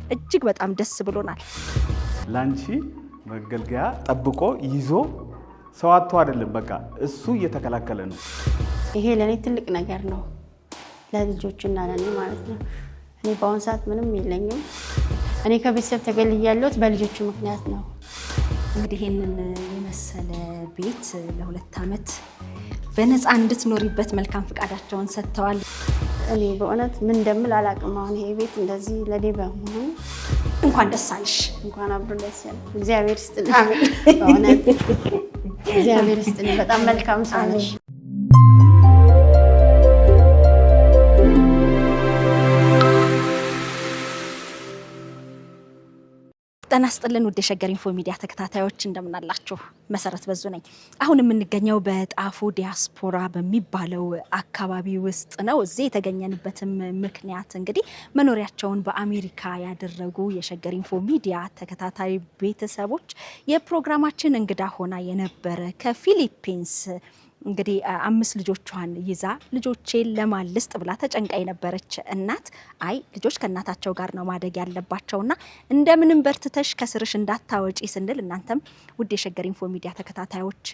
እጅግ በጣም ደስ ብሎናል። ላንቺ መገልገያ ጠብቆ ይዞ ሰው አጥቶ አይደለም፣ በቃ እሱ እየተከላከለ ነው። ይሄ ለኔ ትልቅ ነገር ነው፣ ለልጆቹና ለኔ ማለት ነው። እኔ በአሁን ሰዓት ምንም የለኝም። እኔ ከቤተሰብ ተገልያለሁት በልጆቹ ምክንያት ነው። እንግዲህ ይሄንን የመሰለ ቤት ለ2 ዓመት በነፃ እንድትኖሪበት መልካም ፍቃዳቸውን ሰጥተዋል። እኔ በእውነት ምን እንደምል አላውቅም። አሁን ይሄ ቤት እንደዚህ ለኔ በመሆኑ እንኳን ደስ አለሽ። እንኳን አብሮ ደስ ያለ። እግዚአብሔር ይስጥልኝ። አሜን። በእውነት እግዚአብሔር ይስጥልኝ። በጣም መልካም ሰው ነሽ። ጤና ይስጥልን ውድ የሸገር ኢንፎ ሚዲያ ተከታታዮች እንደምን አላችሁ? መሰረት በዙ ነኝ። አሁን የምንገኘው በጣፎ ዲያስፖራ በሚባለው አካባቢ ውስጥ ነው። እዚህ የተገኘንበትም ምክንያት እንግዲህ መኖሪያቸውን በአሜሪካ ያደረጉ የሸገር ኢንፎ ሚዲያ ተከታታይ ቤተሰቦች የፕሮግራማችን እንግዳ ሆና የነበረ ከፊሊፒንስ እንግዲህ 5 ልጆቿን ይዛ ልጆቼን ለማልስጥ ብላ ተጨንቃ የነበረች እናት አይ ልጆች ከእናታቸው ጋር ነው ማደግ ያለባቸውና እንደምንም በርትተሽ ከስርሽ እንዳታወጪ ስንል እናንተም ውድ የሸገር ኢንፎ ሚዲያ ተከታታዮች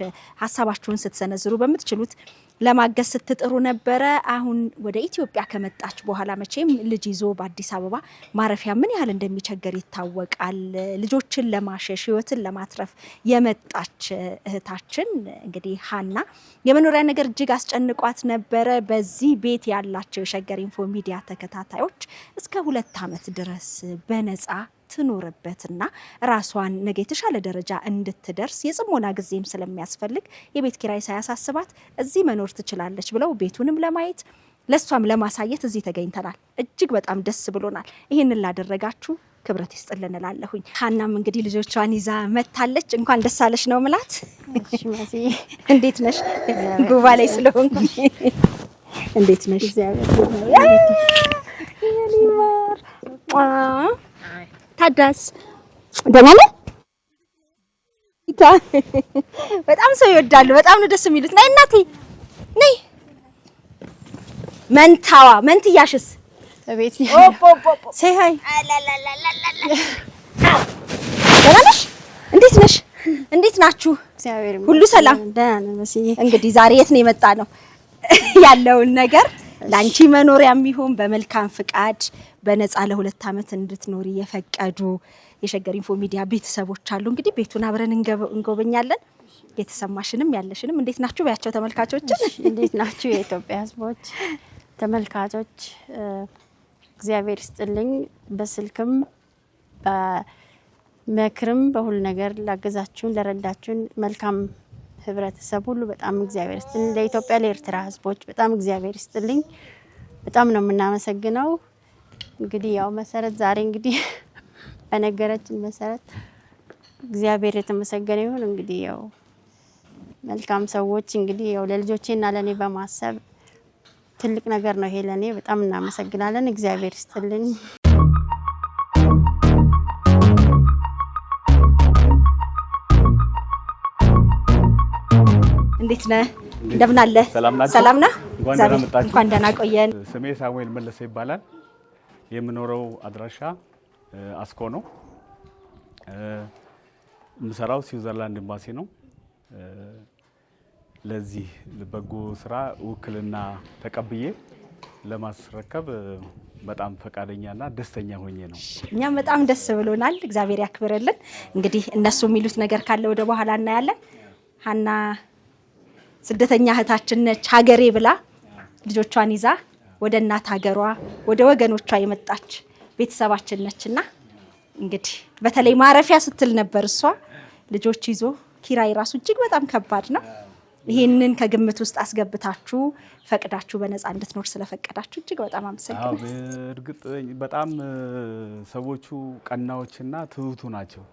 ሀሳባችሁን ስትሰነዝሩ በምትችሉት ለማገዝ ስትጥሩ ነበረ። አሁን ወደ ኢትዮጵያ ከመጣች በኋላ መቼም ልጅ ይዞ በአዲስ አበባ ማረፊያ ምን ያህል እንደሚቸገር ይታወቃል። ልጆችን ለማሸሽ ህይወትን ለማትረፍ የመጣች እህታችን እንግዲህ ሀና የመኖሪያ ነገር እጅግ አስጨንቋት ነበረ። በዚህ ቤት ያላቸው የሸገር ኢንፎ ሚዲያ ተከታታዮች እስከ 2 ዓመት ድረስ በነፃ ትኖርበትና ራሷን ነገ የተሻለ ደረጃ እንድትደርስ የጽሞና ጊዜም ስለሚያስፈልግ የቤት ኪራይ ሳያሳስባት እዚህ መኖር ትችላለች ብለው ቤቱንም ለማየት ለሷም ለማሳየት እዚህ ተገኝተናል። እጅግ በጣም ደስ ብሎናል። ይሄንን ላደረጋችሁ ክብረት ይስጥልን እላለሁኝ። ሀናም እንግዲህ ልጆቿን ይዛ መታለች። እንኳን ደስ አለሽ ነው ምላት። እሺ ማሲ እንዴት ነሽ? ጉባ ላይ ስለሆንኩ እንዴት ነሽ? እግዚአብሔር ታዳስ ደህና ነህ? በጣም ሰው ይወዳሉ። በጣም ነው ደስ የሚሉት። ነይ እናቴ ነይ። መንታዋ መንትያሽስ በቤት ሰይ ሃይ ደህና ነሽ? እንዴት ነሽ? እንዴት ናችሁ? እግዚአብሔር ሁሉ ሰላም? ደህና ነኝ መስዬ። እንግዲህ ዛሬ የት ነው የመጣ ነው ያለውን ነገር ላንቺ መኖሪያ የሚሆን በመልካም ፍቃድ በነፃ ለ2 ዓመት እንድትኖሪ የፈቀዱ የሸገር ኢንፎ ሚዲያ ቤተሰቦች አሉ። እንግዲህ ቤቱን አብረን እንጎበኛለን። የተሰማሽንም ያለሽንም እንዴት ናችሁ በያቸው ተመልካቾችን። እንዴት ናችሁ የኢትዮጵያ ሕዝቦች ተመልካቾች? እግዚአብሔር ይስጥልኝ። በስልክም በመክርም በሁሉ ነገር ላገዛችሁን ለረዳችሁን መልካም ህብረተሰብ ሁሉ በጣም እግዚአብሔር ይስጥልኝ። ለኢትዮጵያ ለኤርትራ ሕዝቦች በጣም እግዚአብሔር ይስጥልኝ። በጣም ነው የምናመሰግነው። እንግዲህ ያው መሰረት ዛሬ እንግዲህ በነገረችን መሰረት እግዚአብሔር የተመሰገነ ይሁን። እንግዲህ ያው መልካም ሰዎች እንግዲህ ያው ለልጆቼና ለኔ በማሰብ ትልቅ ነገር ነው ይሄ ለኔ። በጣም እናመሰግናለን። እግዚአብሔር ይስጥልኝ። እንዴት ነህ? እንደምን አለ? ሰላም ነህ? እንኳን ደህና ቆየን። ስሜ ሳሙኤል መለሰ ይባላል። የምኖረው አድራሻ አስኮ ነው። የምሰራው ስዊዘርላንድ ኤምባሲ ነው። ለዚህ በጎ ስራ ውክልና ተቀብዬ ለማስረከብ በጣም ፈቃደኛና ደስተኛ ሆኜ ነው። እኛም በጣም ደስ ብሎናል። እግዚአብሔር ያክብርልን። እንግዲህ እነሱ የሚሉት ነገር ካለ ወደ በኋላ እናያለን። ሀና ስደተኛ እህታችን ነች። ሀገሬ ብላ ልጆቿን ይዛ ወደ እናት ሀገሯ ወደ ወገኖቿ የመጣች ቤተሰባችን ነችና እንግዲህ በተለይ ማረፊያ ስትል ነበር እሷ። ልጆች ይዞ ኪራይ ራሱ እጅግ በጣም ከባድ ነው። ይሄንን ከግምት ውስጥ አስገብታችሁ ፈቅዳችሁ በነፃ እንድትኖር ስለፈቀዳችሁ እጅግ በጣም አመሰግናለሁ። እርግጥ በጣም ሰዎቹ ቀናዎችና ትሁቱ ናቸው።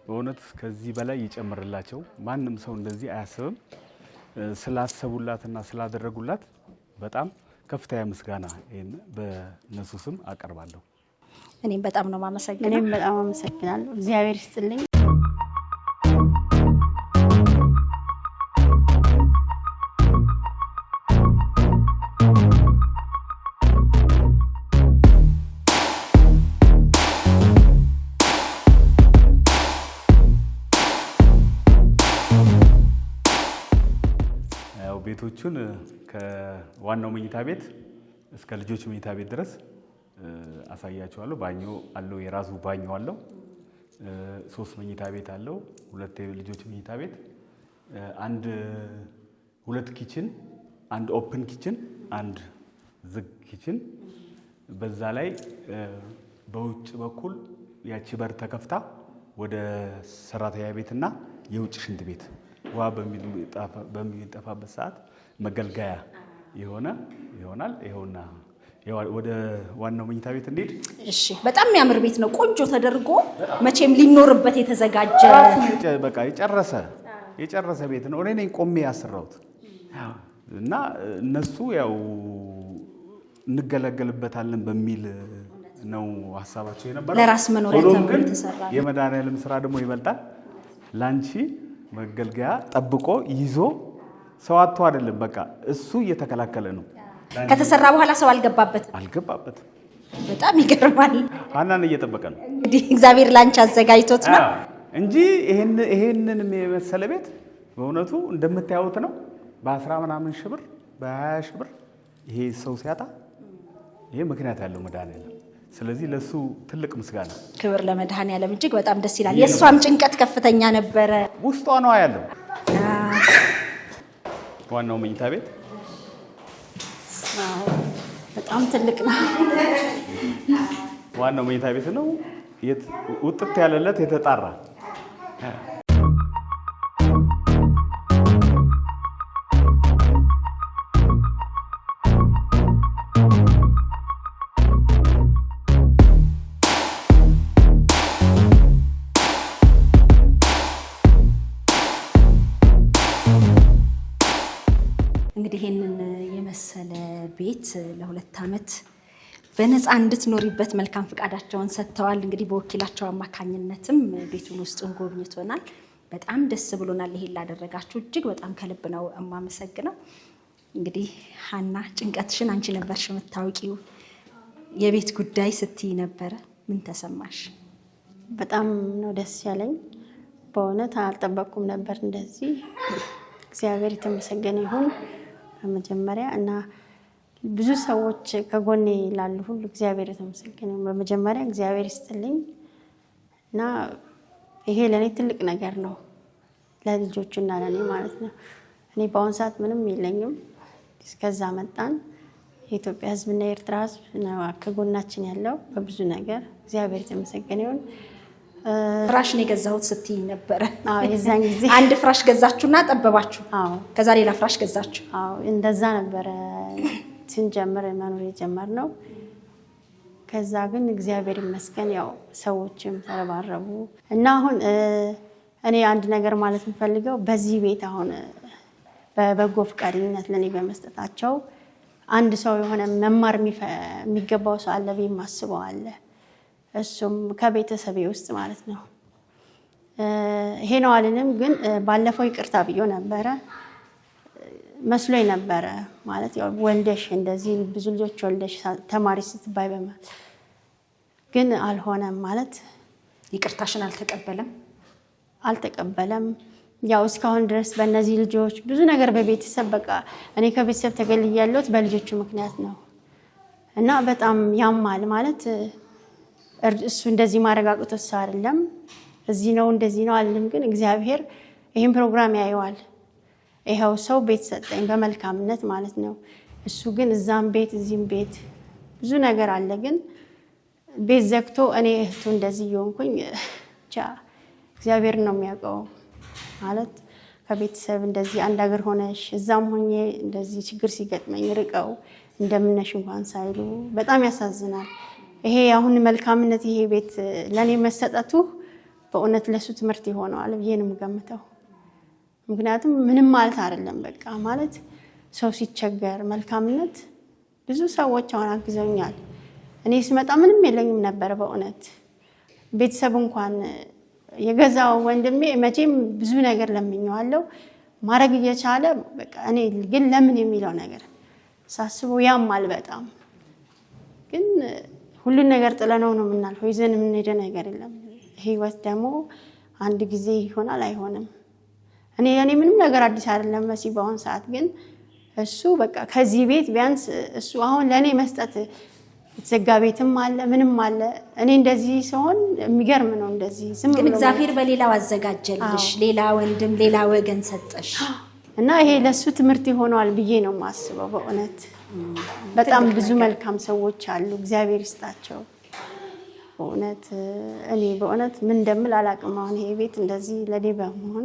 በእውነት ከዚህ በላይ ይጨምርላቸው። ማንም ሰው እንደዚህ አያስብም። ስላሰቡላትና ስላደረጉላት በጣም ከፍተኛ ምስጋና ይሄን በነሱ ስም አቀርባለሁ። እኔም በጣም ነው ማመሰግናለሁ። እኔም በጣም አመሰግናለሁ። እግዚአብሔር ይስጥልኝ። ቤቶቹን ከዋናው መኝታ ቤት እስከ ልጆች መኝታ ቤት ድረስ አሳያቸዋለሁ። ባኞ አለው፣ የራሱ ባኞ አለው። 3 መኝታ ቤት አለው፣ 2 የልጆች መኝታ ቤት፣ 2 ኪችን፣ 1 ኦፕን ኪችን፣ 1 ዝግ ኪችን። በዛ ላይ በውጭ በኩል ያቺ በር ተከፍታ ወደ ሰራተኛ ቤትና የውጭ ሽንት ቤት ውሃ በሚጠፋበት ሰዓት መገልገያ ይሆናል። ይኸውና ወደ ዋናው መኝታ ቤት እንሂድ። እሺ፣ በጣም የሚያምር ቤት ነው። ቆንጆ ተደርጎ መቼም ሊኖርበት የተዘጋጀ በቃ የጨረሰ ቤት ነው። እኔ ነኝ ቆሜ ያሰራሁት እና እነሱ ያው እንገለገልበታለን በሚል ነው ሀሳባቸው የነበረው። ለራስ መኖሪያ ተብሎ የተሰራ የመድኃኒዓለም ስራ ደግሞ ይበልጣል። ላንቺ መገልገያ ጠብቆ ይዞ ሰው አጥቶ አይደለም። በቃ እሱ እየተከላከለ ነው። ከተሰራ በኋላ ሰው አልገባበትም። በጣም ይገርማል። ሀናን እየጠበቀ ነው እንግዲህ እግዚአብሔር ላንቺ አዘጋጅቶት ነው እንጂ ይሄንን የመሰለ ቤት በእውነቱ እንደምታዩት ነው። በ10 ምናምን ሺህ ብር በ20 ሺህ ብር ይሄ ሰው ሲያጣ ይሄ ምክንያት ያለው መድኃኒዓለም። ስለዚህ ለሱ ትልቅ ምስጋና፣ ክብር ለመድኃኒዓለም። እጅግ በጣም ደስ ይላል። የእሷም ጭንቀት ከፍተኛ ነበረ። ውስጧ ነው ያለው። ዋናው መኝታ ቤት በጣም ትልቅ ነው። ዋናው መኝታ ቤት ነው። ውጥት ያለለት የተጣራ እንግዲህ ይሄንን የመሰለ ቤት ለ2 ዓመት በነፃ እንድትኖሪበት መልካም ፍቃዳቸውን ሰጥተዋል። እንግዲህ በወኪላቸው አማካኝነትም ቤቱን ውስጡን ጎብኝቶናል። በጣም ደስ ብሎናል። ይሄን ላደረጋችሁ እጅግ በጣም ከልብ ነው የማመሰግነው። እንግዲህ ሀና ጭንቀትሽን አንቺ ነበርሽ የምታውቂው። የቤት ጉዳይ ስትይ ነበረ፣ ምን ተሰማሽ? በጣም ነው ደስ ያለኝ። በእውነት አልጠበቅኩም ነበር እንደዚህ። እግዚአብሔር የተመሰገነ ይሁን በመጀመሪያ እና ብዙ ሰዎች ከጎኔ ላሉ ሁሉ እግዚአብሔር የተመሰገነ ይሁን። በመጀመሪያ እግዚአብሔር ይስጥልኝ እና ይሄ ለእኔ ትልቅ ነገር ነው፣ ለልጆቹና ለእኔ ማለት ነው። እኔ በአሁኑ ሰዓት ምንም የለኝም። እስከዛ መጣን። የኢትዮጵያ ሕዝብና የኤርትራ ሕዝብ ከጎናችን ያለው በብዙ ነገር እግዚአብሔር የተመሰገነ ይሁን። ፍራሽ ነው የገዛሁት ስትይ ነበረ። የዛን ጊዜ አንድ ፍራሽ ገዛችሁና ጠበባችሁ። ከዛ ሌላ ፍራሽ ገዛችሁ። እንደዛ ነበረ ስንጀምር መኖር የጀመርነው። ከዛ ግን እግዚአብሔር ይመስገን ያው ሰዎችም ተረባረቡ እና አሁን እኔ አንድ ነገር ማለት የምፈልገው በዚህ ቤት አሁን በበጎ ፈቃደኝነት ለኔ በመስጠታቸው አንድ ሰው የሆነ መማር የሚገባው ሰው አለ ብዬ የማስበው አለ። እሱም ከቤተሰቤ ውስጥ ማለት ነው። ይሄ ነው አልልም፣ ግን ባለፈው ይቅርታ ብዬ ነበረ መስሎኝ ነበረ ማለት ያው ወልደሽ እንደዚህ ብዙ ልጆች ወልደሽ ተማሪ ስትባይ በማለት ግን አልሆነም ማለት ይቅርታሽን አልተቀበለም። ያው እስካሁን ድረስ በእነዚህ ልጆች ብዙ ነገር በቤተሰብ በቃ እኔ ከቤተሰብ ተገልያለሁት በልጆቹ ምክንያት ነው እና በጣም ያማል ማለት እሱ እንደዚህ ማረጋግጦት ሰው አይደለም። እዚህ ነው እንደዚህ ነው አልልም፣ ግን እግዚአብሔር ይህን ፕሮግራም ያየዋል። ይኸው ሰው ቤት ሰጠኝ በመልካምነት ማለት ነው። እሱ ግን እዛም ቤት እዚህም ቤት ብዙ ነገር አለ፣ ግን ቤት ዘግቶ እኔ እህቱ እንደዚህ እየሆንኩኝ ብቻ እግዚአብሔር ነው የሚያውቀው። ማለት ከቤተሰብ እንደዚህ አንድ ሀገር ሆነሽ እዛም ሆኜ እንደዚህ ችግር ሲገጥመኝ ርቀው እንደምነሽ እንኳን ሳይሉ በጣም ያሳዝናል። ይሄ አሁን መልካምነት ይሄ ቤት ለኔ መሰጠቱ በእውነት ለሱ ትምህርት ይሆነዋል ብዬ ነው የምገምተው። ምክንያቱም ምንም ማለት አይደለም በቃ ማለት ሰው ሲቸገር መልካምነት ብዙ ሰዎች አሁን አግዘውኛል። እኔ ስመጣ ምንም የለኝም ነበር በእውነት ቤተሰብ እንኳን የገዛው ወንድሜ መቼም ብዙ ነገር ለምኜዋለሁ ማድረግ እየቻለ በቃ እኔ ግን ለምን የሚለው ነገር ሳስበው ያማል በጣም። ግን ሁሉን ነገር ጥለነው ነው የምናልፈው፣ ይዘን የምንሄደ ነገር የለም። ህይወት ደግሞ አንድ ጊዜ ይሆናል አይሆንም። እኔ ምንም ነገር አዲስ አይደለም መሲ በአሁን ሰዓት፣ ግን እሱ በቃ ከዚህ ቤት ቢያንስ እሱ አሁን ለኔ መስጠት የተዘጋ ቤትም አለ ምንም አለ። እኔ እንደዚህ ሲሆን የሚገርም ነው። እንደዚህ ዝም ብሎ እግዚአብሔር በሌላው አዘጋጀልሽ፣ ሌላ ወንድም ሌላ ወገን ሰጠሽ እና ይሄ ለሱ ትምህርት ይሆናል ብዬ ነው ማስበው። በእውነት በጣም ብዙ መልካም ሰዎች አሉ፣ እግዚአብሔር ይስጣቸው። በእውነት እኔ በእውነት ምን እንደምል አላቅም። አሁን ይሄ ቤት እንደዚህ ለኔ በመሆኑ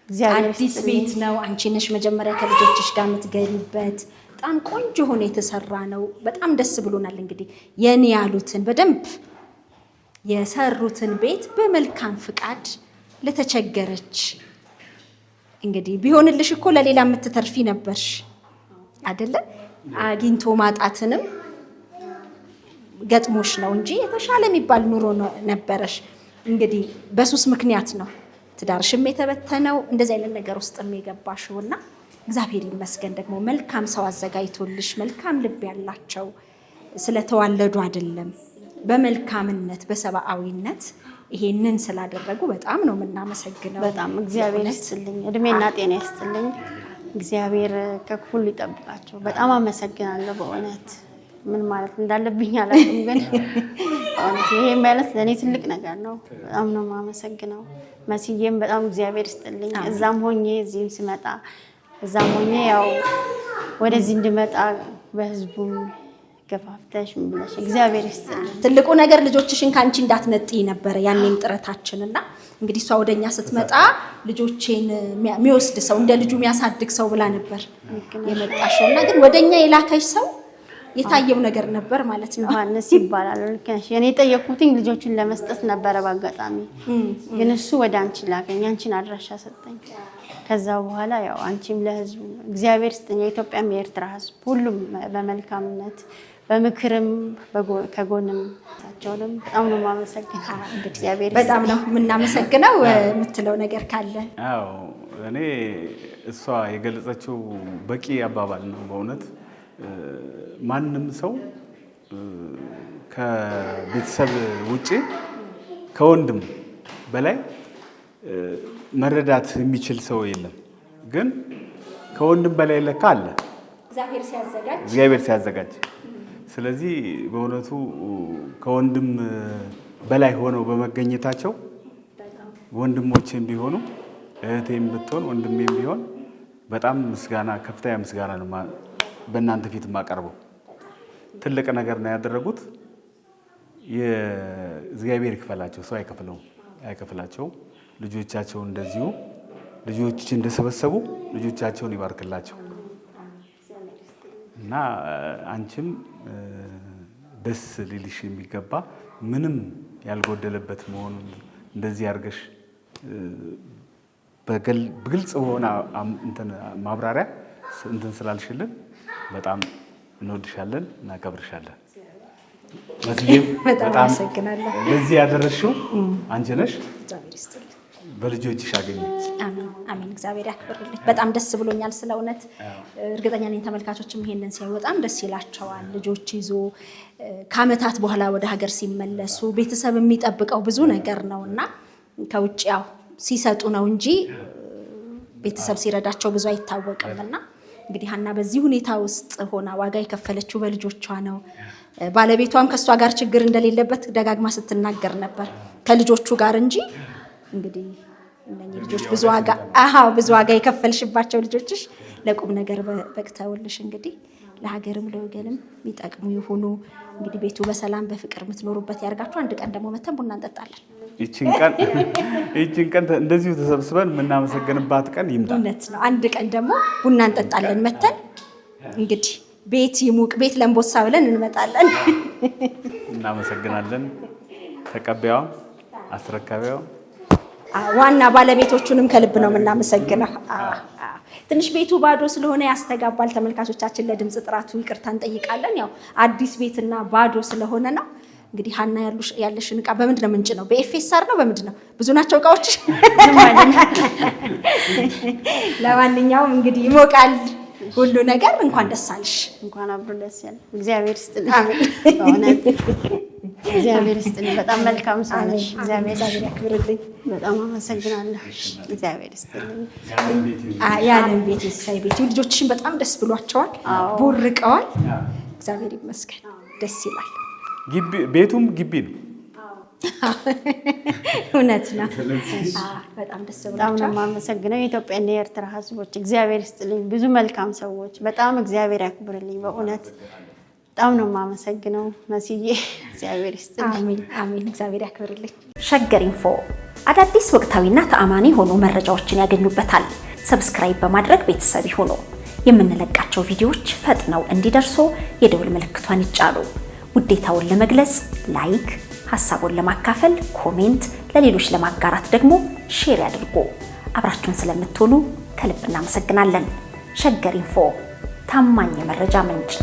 እግዚአብሔር አዲስ ቤት ነው። አንቺ ነሽ መጀመሪያ ከልጆችሽ ጋር የምትገቢበት። በጣም ቆንጆ ሆኖ የተሰራ ነው። በጣም ደስ ብሎናል። እንግዲህ የኔ ያሉትን በደንብ የሰሩትን ቤት በመልካም ፍቃድ ለተቸገረች እንግዲህ ቢሆንልሽ እኮ ለሌላ የምትተርፊ ነበርሽ አይደለ? አግኝቶ ማጣትንም ገጥሞሽ ነው እንጂ የተሻለ የሚባል ኑሮ ነበረሽ። እንግዲህ በሱስ ምክንያት ነው ትዳርሽም የተበተነው እንደዚህ አይነት ነገር ውስጥ የገባሽውና እግዚአብሔር ይመስገን ደግሞ መልካም ሰው አዘጋጅቶልሽ መልካም ልብ ያላቸው ስለተዋለዱ አይደለም በመልካምነት በሰባዊነት ይሄንን ስላደረጉ በጣም ነው የምናመሰግነው። በጣም እግዚአብሔር ይስጥልኝ፣ እድሜና ጤና ይስጥልኝ። እግዚአብሔር ከሁሉ ይጠብቃቸው። በጣም አመሰግናለሁ። በእውነት ምን ማለት እንዳለብኝ አላውቅም፣ ግን በእውነት ይሄ ማለት ለኔ ትልቅ ነገር ነው። በጣም ነው የማመሰግነው። መስዬም በጣም እግዚአብሔር ይስጥልኝ። እዛም ሆኜ እዚህም ስመጣ እዛም ሆኜ ያው ወደዚህ እንድመጣ በህዝቡም ገፋፍተሽ ምን ብለሽ እግዚአብሔር ይስጥልኝ። ትልቁ ነገር ልጆችሽን ካንቺ እንዳትነጥይ ነበር ያኔም ጥረታችንና እንግዲህ እሷ ወደኛ ስትመጣ ልጆቼን የሚወስድ ሰው እንደ ልጁ የሚያሳድግ ሰው ብላ ነበር የመጣሽውና ግን ወደኛ የላከሽ ሰው የታየው ነገር ነበር ማለት ነው። ዮሐንስ ይባላል። ልከሽ እኔ ጠየቅኩትኝ ልጆቹን ለመስጠት ነበር በአጋጣሚ ግን እሱ ወደ አንቺ ላከኝ፣ አንቺን አድራሻ ሰጠኝ። ከዛ በኋላ ያው አንቺም ለህዝቡ እግዚአብሔር ይስጥኝ። የኢትዮጵያም የኤርትራ ህዝብ ሁሉም በመልካምነት በምክርም ከጎንም ታቸውንም በጣም ነው የማመሰግነው። እግዚአብሔር በጣም ነው የምናመሰግነው። የምትለው ነገር ካለ? አዎ እኔ እሷ የገለጸችው በቂ አባባል ነው በእውነት ማንም ሰው ከቤተሰብ ውጪ ከወንድም በላይ መረዳት የሚችል ሰው የለም። ግን ከወንድም በላይ ለካ አለ እግዚአብሔር ሲያዘጋጅ። ስለዚህ በእውነቱ ከወንድም በላይ ሆነው በመገኘታቸው ወንድሞቼም ቢሆኑ እህቴም ብትሆን ወንድሜም ቢሆን በጣም ምስጋና ከፍተኛ ምስጋና ነው በእናንተ ፊት ማቀርበው። ትልቅ ነገር ነው ያደረጉት። የእግዚአብሔር ይክፈላቸው፣ ሰው አይከፍላቸውም። ልጆቻቸው እንደዚሁ ልጆች እንደሰበሰቡ ልጆቻቸውን ይባርክላቸው እና አንቺም ደስ ሊልሽ የሚገባ ምንም ያልጎደለበት መሆኑን እንደዚህ አድርገሽ በግልጽ በሆነ ማብራሪያ እንትን ስላልሽልን በጣም እንወድሻለን፣ እናከብርሻለን። መስዬም በጣም አመሰግናለሁ። ለዚህ ያደረሽው አንቺ ነሽ። በልጆችሽ አገኘ። አሜን አሜን። እግዚአብሔር ያክብርልኝ። በጣም ደስ ብሎኛል ስለ እውነት። እርግጠኛ ነኝ ተመልካቾችም ይሄንን ሲያዩ በጣም ደስ ይላቸዋል። ልጆች ይዞ ከዓመታት በኋላ ወደ ሀገር ሲመለሱ ቤተሰብ የሚጠብቀው ብዙ ነገር ነውና ከውጭ ያው ሲሰጡ ነው እንጂ ቤተሰብ ሲረዳቸው ብዙ አይታወቅምና እንግዲህ ሀና በዚህ ሁኔታ ውስጥ ሆና ዋጋ የከፈለችው በልጆቿ ነው። ባለቤቷም ከሷ ጋር ችግር እንደሌለበት ደጋግማ ስትናገር ነበር ከልጆቹ ጋር እንጂ እንግዲህ እነኚህ ልጆች ብዙ ዋጋ የከፈልሽባቸው ልጆችሽ ለቁም ነገር በቅተውልሽ እንግዲህ ለሀገርም ለወገንም የሚጠቅሙ ይሁኑ። እንግዲህ ቤቱ በሰላም በፍቅር የምትኖሩበት ያርጋችሁ። አንድ ቀን ደግሞ መተን ቡና እንጠጣለን። ይቺን ቀን እንደዚሁ ተሰብስበን የምናመሰግንባት ቀን ይምጣ። እውነት ነው። አንድ ቀን ደግሞ ቡና እንጠጣለን መተን እንግዲህ ቤት ይሙቅ ቤት ለምቦሳ ብለን እንመጣለን። እናመሰግናለን። ተቀባይዋ አስረካቢዋ ዋና ባለቤቶቹንም ከልብ ነው የምናመሰግነው። ትንሽ ቤቱ ባዶ ስለሆነ ያስተጋባል። ተመልካቾቻችን ለድምፅ ጥራቱ ይቅርታ እንጠይቃለን። ያው አዲስ ቤትና ባዶ ስለሆነ ነው። እንግዲህ ሀና ያለሽን እቃ በምንድን ነው ምንጭ ነው? በኤፍኤስአር ነው በምንድን ነው? ብዙ ናቸው እቃዎች። ለማንኛውም እንግዲህ ይሞቃል ሁሉ ነገር። እንኳን ደስ አለሽ። እንኳን አብሮ ደስ ያለ። እግዚአብሔር ይስጥልኝ። እግዚአብሔር ይስጥልኝ። በጣም መልካም ሰው ነሽ። እግዚአብሔር ያክብርልኝ። በጣም አመሰግናለሁ። እግዚአብሔር ይስጥልኝ። የዓለም ቤት የሲሳይ ቤት ልጆችሽን በጣም ደስ ብሏቸዋል፣ ቦርቀዋል። እግዚአብሔር ይመስገን። ደስ ይላል። ቤቱም ግቢ ነው። እውነት ነው። በጣም ደስ ብሏቸዋል። በጣም ነው የማመሰግነው የኢትዮጵያና የኤርትራ ህዝቦች። እግዚአብሔር ይስጥልኝ። ብዙ መልካም ሰዎች። በጣም እግዚአብሔር ያክብርልኝ። በእውነት በጣም ነው የማመሰግነው መስዬ። እግዚአብሔር ይስጥልኝ። አሜን አሜን። እግዚአብሔር ያክብርልኝ። ሸገር ኢንፎ አዳዲስ ወቅታዊና ተአማኒ የሆኑ መረጃዎችን ያገኙበታል። ሰብስክራይብ በማድረግ ቤተሰብ ይሁኑ። የምንለቃቸው ቪዲዮዎች ፈጥነው እንዲደርሱ የደውል ምልክቷን ይጫኑ። ውዴታውን ለመግለጽ ላይክ፣ ሐሳቡን ለማካፈል ኮሜንት፣ ለሌሎች ለማጋራት ደግሞ ሼር ያድርጉ። አብራችሁን ስለምትሆኑ ከልብ እናመሰግናለን። ሸገር ኢንፎ ታማኝ የመረጃ ምንጭ